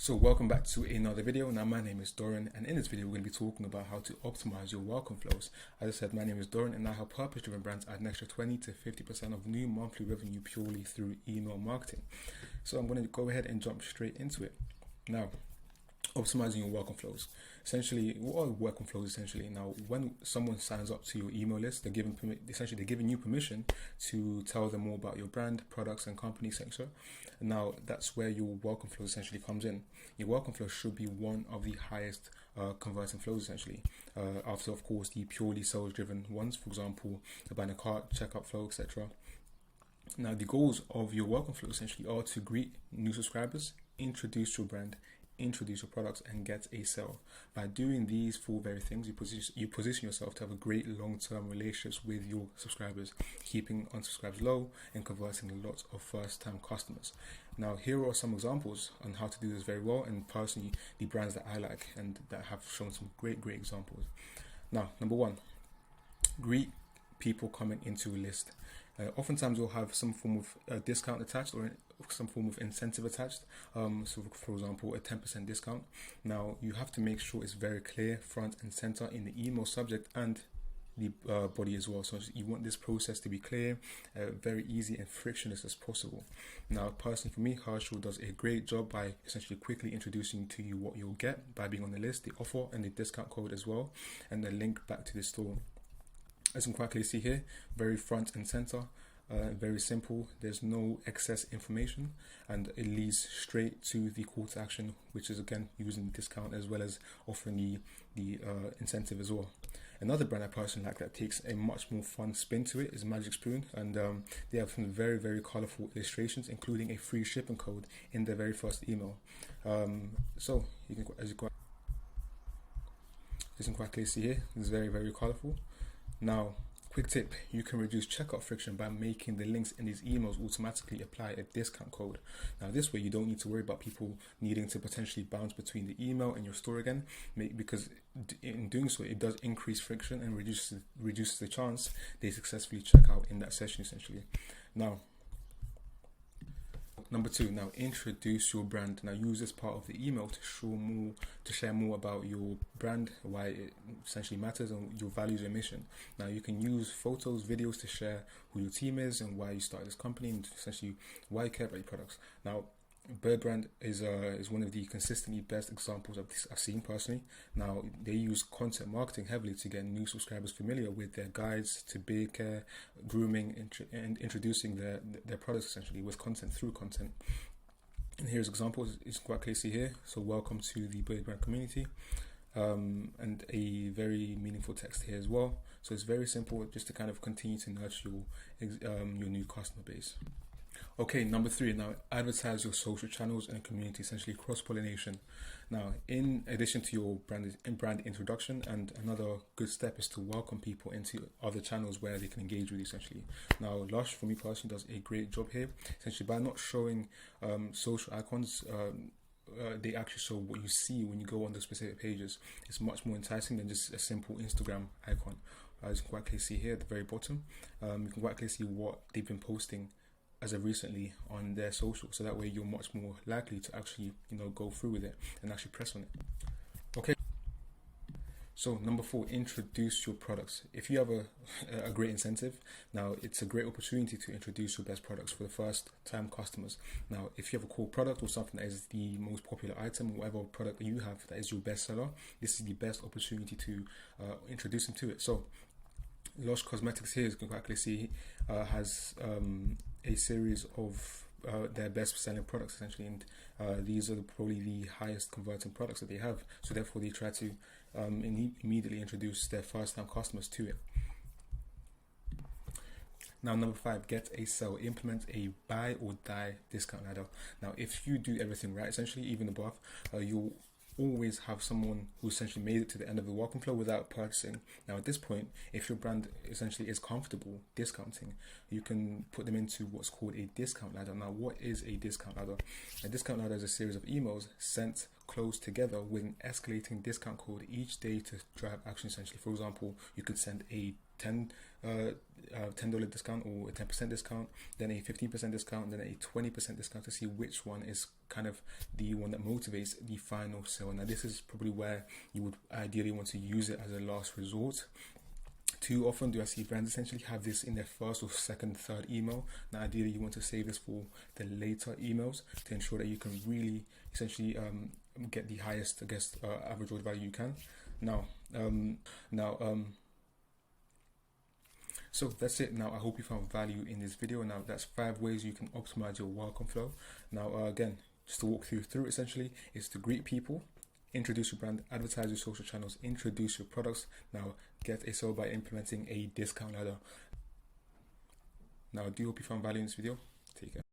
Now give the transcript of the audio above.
So welcome back to another video. Now my name is Dorian, and in this video we're going to be talking about how to optimize your welcome flows. As I said, my name is Dorian and I help purpose-driven brands add an extra 20 to 50% of new monthly revenue purely through email marketing. So I'm going to go ahead and jump straight into it. Now, optimizing your welcome flows. Essentially, what are welcome flows essentially? Now, when someone signs up to your email list, they're giving you permission to tell them more about your brand, products, and company sector. And now that's where your welcome flow essentially comes in. Your welcome flow should be one of the highest converting flows essentially. After, of course, the purely sales-driven ones, for example, the banner cart, checkout flow, etc. Now, the goals of your welcome flow essentially are to greet new subscribers, introduce your brand, introduce your products, and get a sale. By doing these four very things, you position yourself to have a great long-term relationships with your subscribers, keeping unsubscribes low and converting lots of first-time customers. Now, here are some examples on how to do this very well, and personally, the brands that I like and that have shown some great examples. Now, number one, greet people coming into a list. Oftentimes you'll have some form of discount attached or some form of incentive attached. So for example, a 10% discount. Now you have to make sure it's very clear front and center in the email subject and the body as well. So you want this process to be clear, very easy and frictionless as possible. Now, personally for me, Herschel does a great job by essentially quickly introducing to you what you'll get by being on the list, the offer and the discount code as well, and the link back to the store. As you can quite clearly see here, very front and center, very simple. There's no excess information, and it leads straight to the call to action, which is again using the discount as well as offering the incentive as well. Another brand I personally like that takes a much more fun spin to it is Magic Spoon, and they have some very colorful illustrations, including a free shipping code in their very first email. So you can, as you can quite clearly see here, it's very colorful. Now, quick tip, you can reduce checkout friction by making the links in these emails automatically apply a discount code. Now, this way you don't need to worry about people needing to potentially bounce between the email and your store again, because in doing so, it does increase friction and reduces the chance they successfully check out in that session essentially. Now, number two, now introduce your brand. Now use this part of the email to share more about your brand, why it essentially matters, and your values and mission. Now you can use photos, videos to share who your team is and why you started this company and essentially why you care about your products. Now, Bird Brand is one of the consistently best examples of this I've seen personally. Now they use content marketing heavily to get new subscribers familiar with their guides to beard care, grooming, and introducing their products essentially with content through content. And here's examples. It's quite clear to see here. So welcome to the Bird Brand community, and a very meaningful text here as well. So it's very simple, just to kind of continue to nurture your new customer base. Okay, number three, now advertise your social channels and community, essentially cross-pollination. Now, in addition to your brand introduction, and another good step is to welcome people into other channels where they can engage with you essentially. Now, Lush, for me personally, does a great job here, essentially by not showing social icons. They actually show what you see when you go on the specific pages. It's much more enticing than just a simple Instagram icon. As you can quite clearly see here at the very bottom, you can quite clearly see what they've been posting as of recently on their social, so that way you're much more likely to actually go through with it and actually press on it. Okay, so number four, introduce your products. If you have a great incentive, now it's a great opportunity to introduce your best products for the first time customers. Now, if you have a cool product or something that is the most popular item, whatever product that you have that is your best seller, this is the best opportunity to introduce them to it. So Lush Cosmetics here, as you can quite clearly see, has a series of their best selling products essentially, and these are probably the highest converting products that they have, so therefore they try to immediately introduce their first time customers to it. Now, number five, get a sale. Implement a buy or die discount ladder. Now, if you do everything right, essentially even above, you'll always have someone who essentially made it to the end of the welcome flow without purchasing. Now at this point, if your brand essentially is comfortable discounting, you can put them into what's called a discount ladder. Now, what is a discount ladder? A discount ladder is a series of emails sent close together with an escalating discount code each day to drive action essentially. For example, you could send a 10 $10 discount or a 10% discount, then a 15% discount, then a 20% discount, to see which one is kind of the one that motivates the final sale. Now this is probably where you would ideally want to use it as a last resort. Too often do I see brands essentially have this in their first or second, third email. Now ideally you want to save this for the later emails to ensure that you can really essentially get the highest, I guess, average order value you can. So that's it. Now I hope you found value in this video. Now that's 5 ways you can optimize your welcome flow. Now again, just to walk through essentially, is to greet people, introduce your brand, advertise your social channels, introduce your products. Now get a sale by implementing a discount ladder. Now I do hope you found value in this video. Take care.